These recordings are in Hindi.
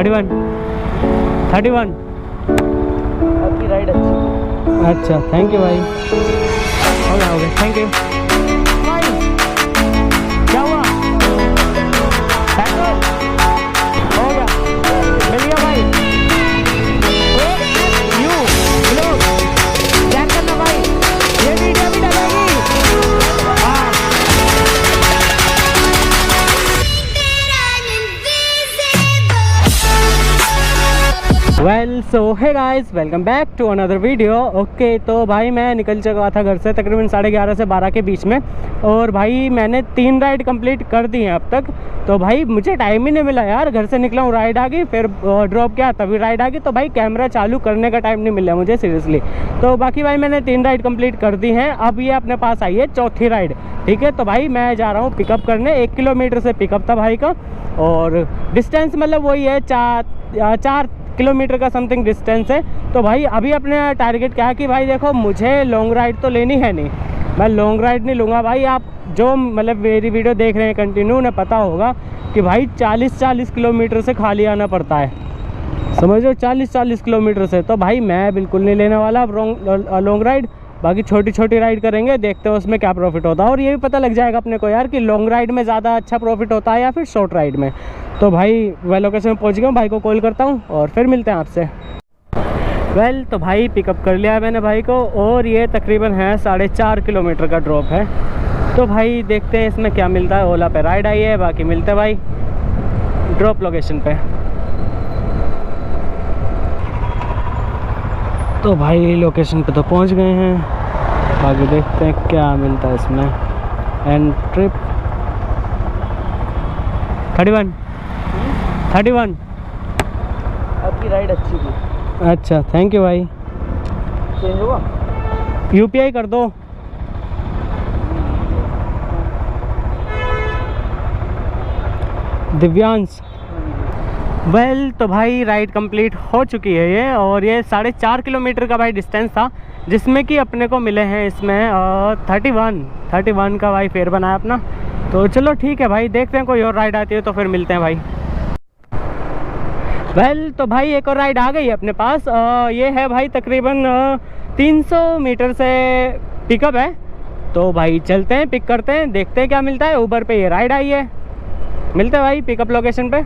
31 31। आपकी राइड अच्छी। अच्छा थैंक यू भाई, हो गया थैंक यू। क्या हुआ? पेट्रोल हो गया, मिल गया भाई। यू लोग चेक करना भाई, ये वीडियो भी डलेगी। हाँ well so hey guys, welcome back to another video. Okay तो भाई मैं निकल चुका था घर से तकरीबन 11:30 से 12 के बीच में, और भाई मैंने 3 राइड कंप्लीट कर दी हैं अब तक। तो भाई मुझे टाइम ही नहीं मिला यार, घर से निकला हूँ, राइड आ गई, फिर ड्रॉप किया, तभी राइड आ गई, तो भाई कैमरा चालू करने का टाइम नहीं मिला मुझे सीरियसली। तो बाकी भाई मैंने 3 राइड कंप्लीट कर दी हैं, अब ये अपने पास आई है चौथी राइड। ठीक है, तो भाई मैं जा रहा हूँ पिकअप करने। 1 किलोमीटर से पिकअप था भाई का, और डिस्टेंस मतलब वही है 4 किलोमीटर का समथिंग डिस्टेंस है। तो भाई अभी अपने टारगेट क्या है कि भाई देखो मुझे लॉन्ग राइड तो लेनी है नहीं, मैं लॉन्ग राइड नहीं लूँगा भाई। आप जो मतलब मेरी वीडियो देख रहे हैं कंटिन्यू, उन्हें पता होगा कि भाई 40-40 किलोमीटर से खाली आना पड़ता है, समझो 40-40 किलोमीटर से। तो भाई मैं बिल्कुल नहीं लेने वाला लॉन्ग राइड। बाकी छोटी छोटी राइड करेंगे, देखते हैं उसमें क्या प्रॉफिट होता है, और ये भी पता लग जाएगा अपने को यार कि लॉन्ग राइड में ज़्यादा अच्छा प्रॉफिट होता है या फिर शॉर्ट राइड में। तो भाई मैं लोकेशन में पहुंच गया हूँ, भाई को कॉल करता हूँ और फिर मिलते हैं आपसे। वेल तो भाई पिकअप कर लिया है मैंने भाई को, और ये तकरीबन है 4.5 किलोमीटर का ड्रॉप है। तो भाई देखते हैं इसमें क्या मिलता है। ओला पे राइड आई है, बाकी मिलते हैं भाई ड्रॉप लोकेशन पे। तो भाई लोकेशन पे तो पहुंच गए हैं, बाकी देखते हैं क्या मिलता है इसमें। एंड ट्रिप 31 आपकी राइड अच्छी थी। अच्छा थैंक यू भाई। चेंज हुआ? यूपीआई कर दो। दिव्यांश। वेल तो भाई राइड कंप्लीट हो चुकी है ये, और ये 4.5 किलोमीटर का भाई डिस्टेंस था, जिसमें कि अपने को मिले हैं इसमें 31 का भाई फेयर बनाया अपना। तो चलो ठीक है भाई, देखते हैं कोई और राइड आती है तो फिर मिलते हैं भाई। वेल तो भाई एक और राइड आ गई है अपने पास। ये है भाई तकरीबन 300 मीटर से पिकअप है। तो भाई चलते हैं, पिक करते हैं, देखते हैं क्या मिलता है। ऊबर पे ये राइड आई है, मिलते हैं भाई पिकअप लोकेशन पे।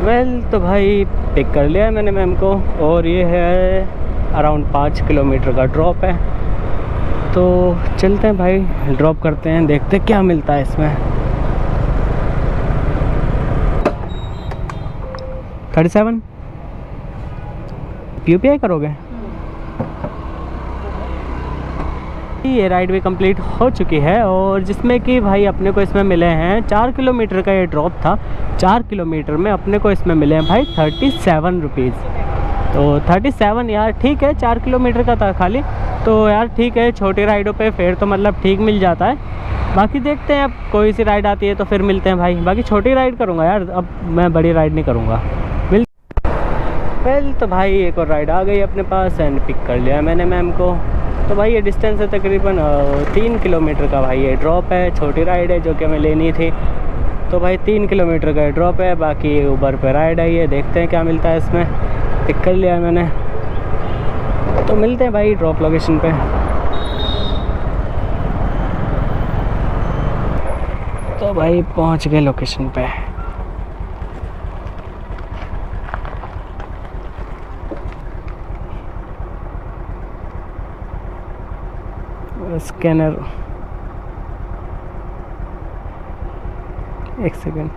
वेल तो भाई पिक कर लिया है मैंने मैम को, और ये है अराउंड 5 किलोमीटर का ड्रॉप है। तो चलते हैं भाई, ड्रॉप करते हैं, देखते हैं क्या मिलता है इसमें। 37 यूपीआई करोगे? ये राइड भी कंप्लीट हो चुकी है, और जिसमें कि भाई अपने को इसमें मिले हैं 4 किलोमीटर का ये ड्रॉप था। 4 किलोमीटर में अपने को इसमें मिले हैं भाई 37 रुपीज़। तो 37 यार ठीक है, 4 किलोमीटर का था खाली, तो यार ठीक है। छोटी राइडों पे फेयर तो मतलब ठीक मिल जाता है। बाकी देखते हैं अब कोई सी राइड आती है तो फिर मिलते हैं भाई। बाकी छोटी राइड करूँगा यार, अब मैं बड़ी राइड नहीं करूँगा। वेल तो भाई एक और राइड आ गई अपने पास, एंड पिक कर लिया मैंने मैम को। तो भाई ये डिस्टेंस है तकरीबन 3 किलोमीटर का भाई ये ड्रॉप है। छोटी राइड है जो कि हमें लेनी थी। तो भाई 3 किलोमीटर का ड्रॉप है, बाकी ऊबर पे राइड आई है, देखते हैं क्या मिलता है इसमें। पिक कर लिया है मैंने, तो मिलते हैं भाई ड्रॉप लोकेशन पे। तो भाई पहुंच गए लोकेशन पे। स्कैनर, एक सेकेंड।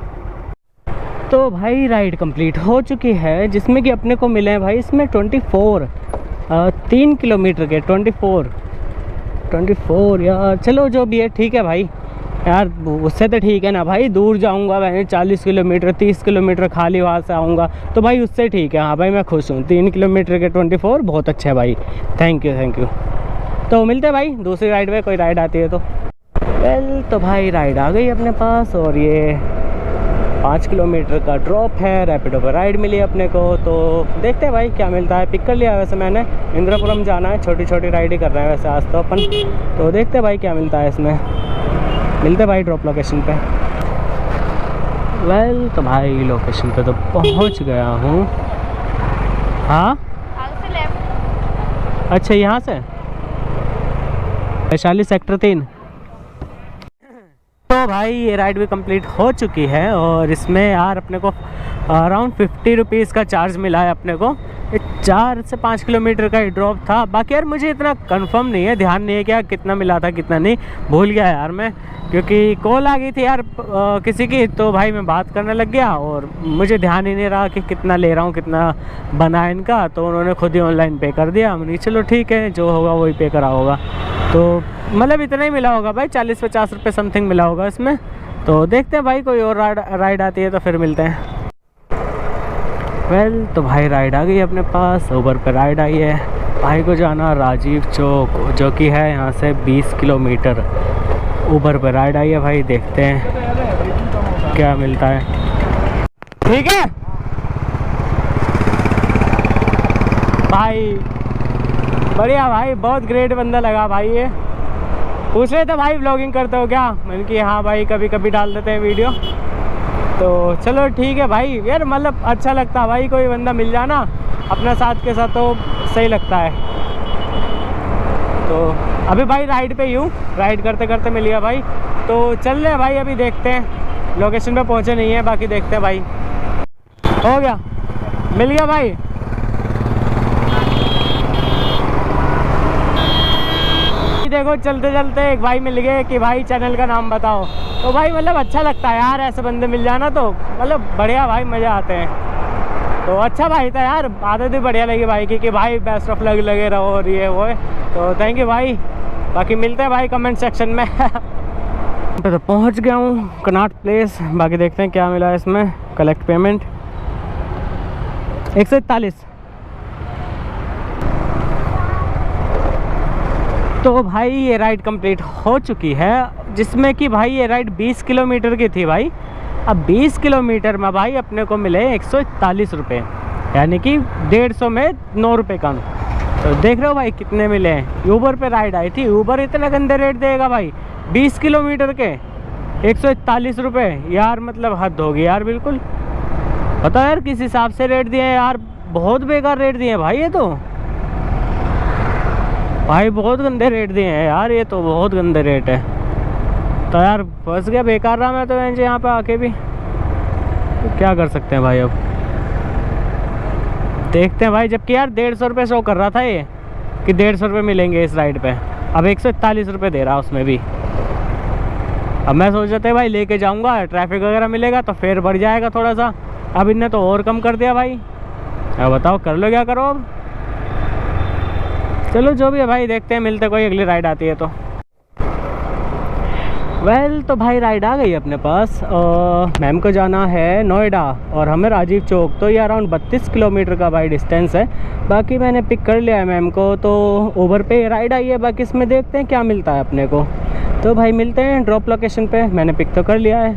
तो भाई राइड कंप्लीट हो चुकी है, जिसमें कि अपने को मिले हैं भाई इसमें 3 किलोमीटर के 24 यार। चलो जो भी है ठीक है भाई यार, उससे तो ठीक है ना भाई। दूर जाऊंगा मैं 40 किलोमीटर 30 किलोमीटर खाली वहाँ से आऊँगा, तो भाई उससे ठीक है। हाँ भाई मैं खुश हूँ। 3 किलोमीटर के 24 बहुत अच्छा है भाई, थैंक यू। तो मिलते हैं भाई दूसरी राइड में, कोई राइड आती है तो। वेल तो भाई राइड आ गई अपने पास, और ये 5 किलोमीटर का ड्रॉप है। रैपिडो पर राइड मिली अपने को, तो देखते हैं भाई क्या मिलता है। पिक कर लिया वैसे मैंने, इंद्रपुरम जाना है, छोटी छोटी राइड ही कर रहे हैं वैसे आज तो अपन। तो देखते हैं भाई क्या मिलता है इसमें, मिलते हैं भाई ड्रॉप लोकेशन पे। वेल तो भाई लोकेशन पे तो पहुंच गया हूँ। हाँ अच्छा यहाँ से वैशाली सेक्टर 3। तो भाई ये राइड भी कंप्लीट हो चुकी है और इसमें यार अपने को अराउंड 50 रुपीज़ का चार्ज मिला है अपने को। 4 से 5 किलोमीटर का ही ड्रॉप था। बाकी यार मुझे इतना कंफर्म नहीं है, ध्यान नहीं है क्या कितना मिला था कितना नहीं, भूल गया यार मैं, क्योंकि कॉल आ गई थी यार किसी की, तो भाई मैं बात करने लग गया और मुझे ध्यान ही नहीं रहा कि कितना ले रहा हूँ कितना बना है इनका। तो उन्होंने खुद ही ऑनलाइन पे कर दिया। मैंने चलो ठीक है जो होगा वही पे करा होगा। तो मतलब इतना ही मिला होगा भाई, 40-50 रुपये समथिंग मिला होगा इसमें। तो देखते हैं भाई कोई और राइड आती है तो फिर मिलते हैं। वेल तो भाई राइड आ गई अपने पास, ऊबर पे राइड आई है। भाई को जाना राजीव चौक, जो कि है यहाँ से 20 किलोमीटर। ऊबर पे राइड आई है भाई, देखते हैं क्या मिलता है। ठीक है भाई, बढ़िया भाई, बहुत ग्रेट बंदा लगा भाई। ये पूछ रहे थे भाई व्लॉगिंग करते हो क्या, मैंने कि हाँ भाई कभी कभी डाल देते हैं वीडियो। तो चलो ठीक है भाई, यार मतलब अच्छा लगता है भाई कोई बंदा मिल जाना अपना साथ के साथ, तो सही लगता है। तो अभी भाई राइड पे ही हूँ, राइड करते करते मिल गया भाई। तो चल रहे हैं भाई, अभी देखते हैं, लोकेशन पे पहुँचे नहीं है, बाकी देखते हैं भाई। हो गया, मिल गया भाई। देखो चलते चलते एक भाई मिल गए कि भाई चैनल का नाम बताओ। तो भाई मतलब अच्छा लगता है यार ऐसे बंदे मिल जाना, तो मतलब बढ़िया भाई, मज़े आते हैं। तो अच्छा भाई था यार, आदत भी बढ़िया लगी भाई की कि भाई बेस्ट ऑफ लक लगे रहो और ये वो है। तो थैंक यू भाई, बाकी मिलते हैं भाई कमेंट सेक्शन में। तो पहुंच गया हूँ कनॉट प्लेस, बाकी देखते हैं क्या मिला है इसमें। Collect payment 141। तो भाई ये राइड कंप्लीट हो चुकी है, जिसमें कि भाई ये राइड 20 किलोमीटर की थी भाई। अब 20 किलोमीटर में भाई अपने को मिले 141 रुपये, यानी कि 150 में 9 रुपये कम। तो देख रहे हो भाई कितने मिले हैं। ऊबर पे राइड आई थी, ऊबर इतने गंदे रेट देगा भाई 20 किलोमीटर के 141 रुपये यार, मतलब हद होगी यार बिल्कुल। पता यार किस हिसाब से रेट दिए हैं यार, बहुत बेकार रेट दिए हैं भाई। ये तो भाई बहुत गंदे रेट दिए हैं यार, ये तो बहुत गंदे रेट है। तो यार फंस गया, बेकार रहा मैं तो यहाँ पे आके भी। तो क्या कर सकते हैं भाई, अब देखते हैं भाई। जबकि यार 150 रुपये शो कर रहा था ये कि 150 रुपये मिलेंगे इस राइड पे, अब 141 रुपये दे रहा उसमें भी। अब मैं सोच रहा था भाई लेके जाऊंगा, ट्रैफिक वगैरह मिलेगा तो फिर बढ़ जाएगा थोड़ा सा। अब इनने तो और कम कर दिया भाई। अब बताओ कर लो क्या करो अब। चलो जो भी है भाई, देखते हैं, मिलते कोई अगली राइड आती है तो। वेल तो भाई राइड आ गई अपने पास। मैम को जाना है नोएडा और हमें राजीव चौक। तो ये अराउंड 32 किलोमीटर का भाई डिस्टेंस है। बाकी मैंने पिक कर लिया है मैम को, तो ऊबर पे राइड आई है। बाकी इसमें देखते हैं क्या मिलता है अपने को। तो भाई मिलते हैं ड्रॉप लोकेशन पे, मैंने पिक तो कर लिया है।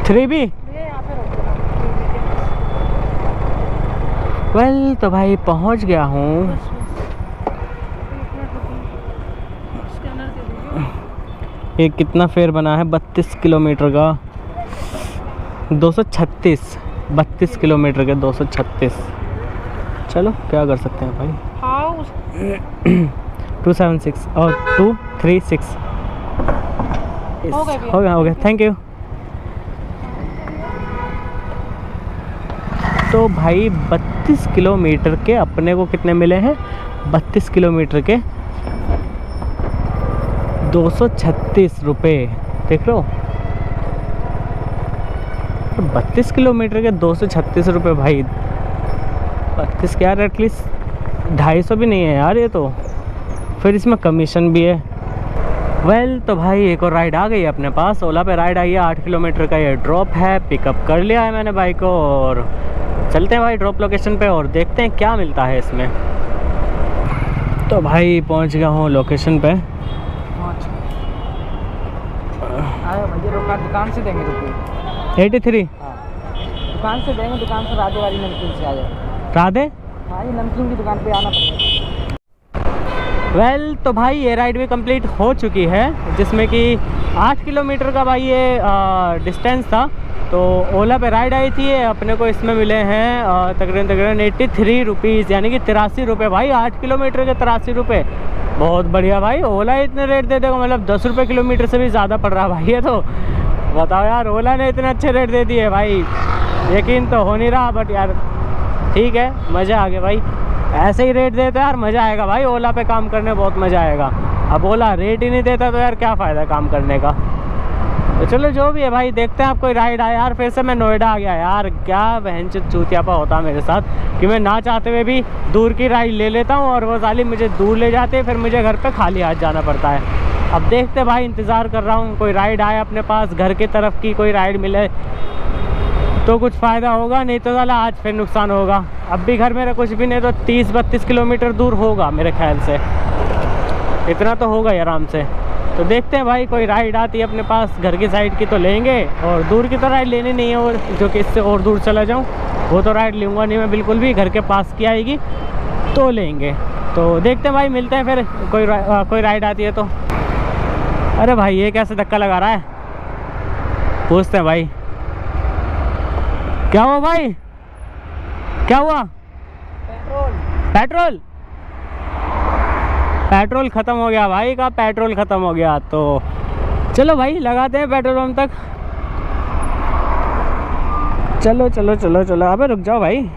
3B। वेल तो भाई पहुंच गया हूँ। ये कितना फेयर बना है, 32 किलोमीटर का 236, 32 किलोमीटर के 236। चलो क्या कर सकते हैं भाई। 276 और 236 हो गया। Thank you. तो भाई 32 किलोमीटर के अपने को कितने मिले हैं, 32 किलोमीटर के 236 रुपये। देख लो 32 किलोमीटर के 236 रुपये भाई। 32 क्या, एटलीस्ट 250 भी नहीं है यार ये तो, फिर इसमें कमीशन भी है। वेल तो भाई एक और राइड आ गई है अपने पास, ओला पे राइड आई है। 8 किलोमीटर का ये ड्रॉप है, पिकअप कर लिया है मैंने भाई को और चलते हैं भाई ड्रॉप लोकेशन पे और देखते हैं क्या मिलता है इसमें। तो भाई पहुंच गया हूँ लोकेशन पे। दुकान से देंगे रुपये 83। हाँ दुकान से देंगे, दुकान से राधे वाली नमकीन से आ जाए। राधे? हाँ ये नमकीन की दुकान पे आना पड़ेगा। वेल तो भाई ये राइड भी कंप्लीट हो चुकी है, जिसमें कि 8 किलोमीटर का भाई ये डिस्टेंस था। तो ओला पे राइड आई थी, अपने को इसमें मिले हैं तकरीबन 83 रुपीज़, यानी कि 83 रुपये भाई। 8 किलोमीटर के 83 रुपये, बहुत बढ़िया भाई। ओला इतने रेट दे देगा, मतलब 10 रुपये किलोमीटर से भी ज़्यादा पड़ रहा भाई ये तो। बताओ यार, ओला ने इतने अच्छे रेट दे दिए भाई, यकीन तो हो नहीं रहा। बट यार ठीक है, मज़ा आ गया भाई। ऐसे ही रेट देते यार मज़ा आएगा भाई, ओला पे काम करने बहुत मज़ा आएगा। अब ओला रेट ही नहीं देता तो यार क्या फ़ायदा काम करने का। तो चलो जो भी है भाई, देखते हैं आप कोई राइड आया। यार फिर से मैं नोएडा आ गया यार, क्या बहन चूतियापा होता मेरे साथ कि मैं ना चाहते हुए भी दूर की राइड ले लेता हूँ और वो साली मुझे दूर ले जाते, फिर मुझे घर पे खाली हाथ जाना पड़ता है। अब देखते भाई, इंतज़ार कर रहा हूँ कोई राइड आए अपने पास, घर की तरफ की कोई राइड मिले तो कुछ फ़ायदा होगा, नहीं तो साला आज फिर नुकसान होगा। अब भी घर मेरा कुछ भी नहीं तो 30-32 किलोमीटर दूर होगा मेरे ख्याल से, इतना तो होगा ही आराम से। तो देखते हैं भाई, कोई राइड आती है अपने पास घर की साइड की तो लेंगे, और दूर की तो राइड लेनी नहीं है, और जो कि इससे और दूर चला जाऊँ वो तो राइड लूँगा नहीं मैं बिल्कुल भी। घर के पास की आएगी तो लेंगे। तो देखते हैं भाई, मिलते हैं फिर कोई राइड आती है तो। अरे भाई ये कैसे धक्का लगा रहा है, पूछते हैं भाई क्या हुआ भाई, क्या हुआ? पेट्रोल पेट्रोल ख़त्म हो गया भाई का, पेट्रोल ख़त्म हो गया। तो चलो भाई लगाते हैं पेट्रोल पंप तक। चलो चलो चलो चलो, अबे रुक जाओ भाई।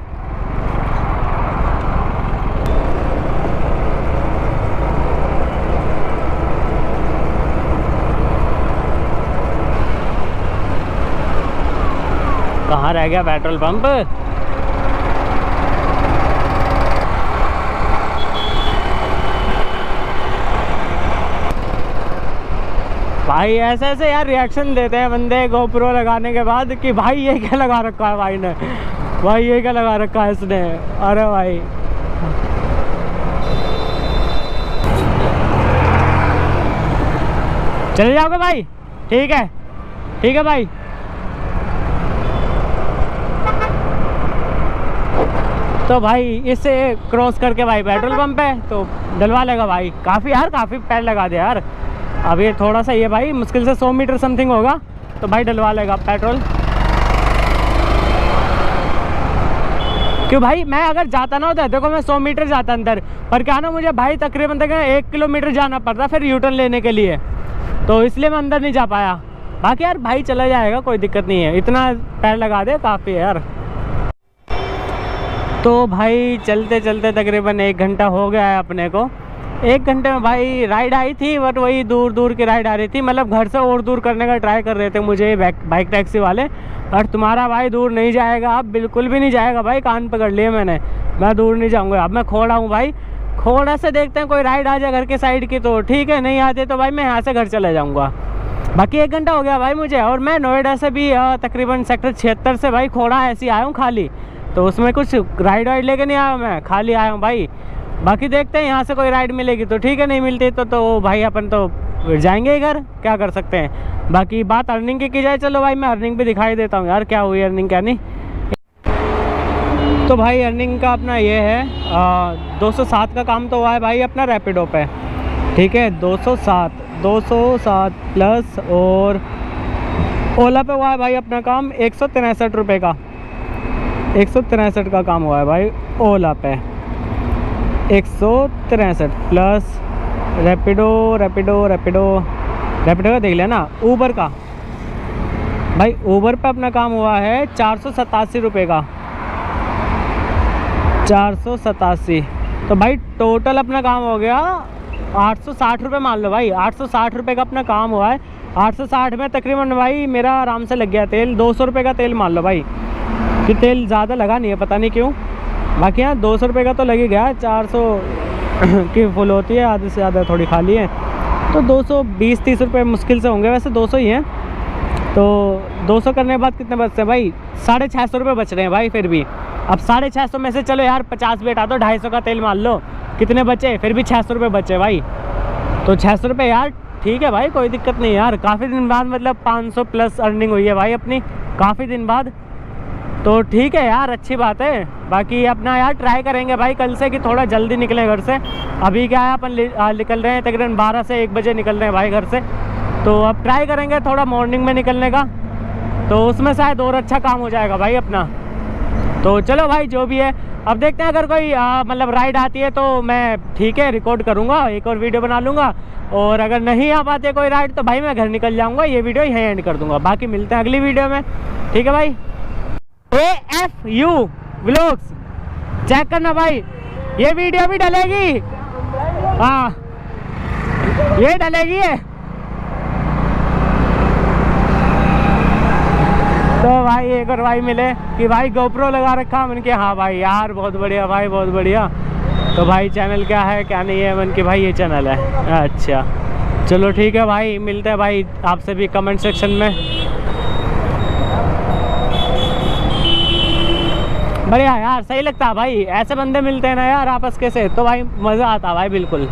कहाँ रह गया पेट्रोल पंप? भाई ऐसे ऐसे यार रिएक्शन देते हैं बंदे गोप्रो लगाने के बाद कि भाई ये क्या लगा रखा है भाई ने, भाई ये क्या लगा रखा है इसने। अरे भाई चले जाओगे भाई? ठीक है भाई। तो भाई इससे क्रॉस करके भाई पेट्रोल पंप है तो डलवा लेगा भाई। काफ़ी पैर लगा दे यार। अब ये थोड़ा सा ये भाई मुश्किल से 100 मीटर समथिंग होगा तो भाई डलवा लेगा पेट्रोल। क्यों भाई, मैं अगर जाता ना होता, देखो मैं 100 मीटर जाता अंदर, पर क्या ना मुझे भाई तकरीबन 1 किलोमीटर जाना पड़ता फिर यूटर्न लेने के लिए, तो इसलिए मैं अंदर नहीं जा पाया। बाकी यार भाई चला जाएगा, कोई दिक्कत नहीं है, इतना पैर लगा दे काफ़ी है यार। तो भाई चलते चलते तकरीबन 1 घंटा हो गया है अपने को। 1 घंटे में भाई राइड आई थी, बट वही दूर दूर की राइड आ रही थी, मतलब घर से और दूर करने का ट्राई कर रहे थे मुझे बाइक टैक्सी वाले। बट तुम्हारा भाई दूर नहीं जाएगा, अब बिल्कुल भी नहीं जाएगा भाई, कान पकड़ लिए मैंने, मैं दूर नहीं जाऊँगा। अब मैं खोड़ा हूँ भाई, खोड़ा से देखते हैं कोई राइड आ जाए घर के साइड की तो ठीक है, नहीं आते तो भाई मैं यहाँ से घर चले जाऊँगा। बाकी 1 घंटा हो गया भाई मुझे, और मैं नोएडा से भी तकरीबन सेक्टर 76 से भाई खोड़ा ऐसे ही आया हूँ खाली, तो उसमें कुछ राइड वाइड लेके नहीं आया मैं, खाली आया हूँ भाई। बाकी देखते हैं यहाँ से कोई राइड मिलेगी तो ठीक है, नहीं मिलती तो भाई अपन तो जाएंगे ही घर, क्या कर सकते हैं। बाकी बात अर्निंग की जाए, चलो भाई मैं अर्निंग भी दिखाई देता हूँ यार, क्या हुई अर्निंग क्या नहीं। तो भाई अर्निंग का अपना ये है 207 का काम तो हुआ है भाई अपना रैपिडो पे, ठीक है 207 प्लस, और ओला पे हुआ है भाई अपना काम 163 रुपये का, 163 का काम हुआ है भाई ओला पे, 163 प्लस रैपिडो का देख लेना। ऊबर का भाई, ऊबर पे अपना काम हुआ है 487 रुपये का, 487। तो भाई टोटल अपना काम हो गया 860 रुपये मान लो भाई, 860 रुपये का अपना काम हुआ है। 860 में तकरीबन भाई मेरा आराम से लग गया तेल, 200 रुपये का तेल मान लो भाई, कि तेल ज़्यादा लगा नहीं है पता नहीं क्यों। बाकी यहाँ 200 रुपये का तो लग ही गया, 400 की फुल होती है, आधे से ज़्यादा थोड़ी खाली है, तो 220-30 रुपये मुश्किल से होंगे, वैसे 200 ही हैं। तो 200 करने के बाद कितने बचते हैं भाई, 650 रुपये बच रहे हैं भाई। फिर भी अब 650 में से चलो यार 50 भी हटा दो, 250 का तेल मान लो, कितने बचे, फिर भी 600 रुपये बचे भाई। तो 600 रुपये यार ठीक है भाई, कोई दिक्कत नहीं यार। काफ़ी दिन बाद मतलब 500 प्लस अर्निंग हुई है भाई अपनी, काफ़ी दिन बाद। तो ठीक है यार, अच्छी बात है। बाकी अपना यार ट्राई करेंगे भाई कल से कि थोड़ा जल्दी निकलें घर से। अभी क्या है अपन निकल रहे हैं तकरीबन 12 से 1 बजे निकल रहे हैं भाई घर से। तो अब ट्राई करेंगे थोड़ा मॉर्निंग में निकलने का, तो उसमें शायद और अच्छा काम हो जाएगा भाई अपना। तो चलो भाई जो भी है, अब देखते हैं अगर कोई मतलब राइड आती है तो मैं ठीक है रिकॉर्ड करूँगा, एक और वीडियो बना लूँगा। और अगर नहीं आ पाते कोई राइड तो भाई मैं घर निकल जाऊँगा, ये वीडियो यहीं एंड कर दूँगा। बाकी मिलते हैं अगली वीडियो में, ठीक है भाई। AFU व्लॉग्स चेक करना भाई, ये वीडियो भी डलेगी, हाँ ये डलेगी है। तो भाई एक और भाई मिले कि भाई GoPro लगा रखा, मैंने कहा हाँ भाई यार बहुत बढ़िया भाई बहुत बढ़िया। तो भाई चैनल क्या है क्या नहीं है, मैंने कहा भाई ये चैनल है। अच्छा चलो ठीक है भाई, मिलते हैं भाई आपसे भी कमेंट सेक्शन में। बढ़िया यार, सही लगता है भाई, ऐसे बंदे मिलते हैं ना यार आपस के से, तो भाई मज़ा आता है भाई बिल्कुल।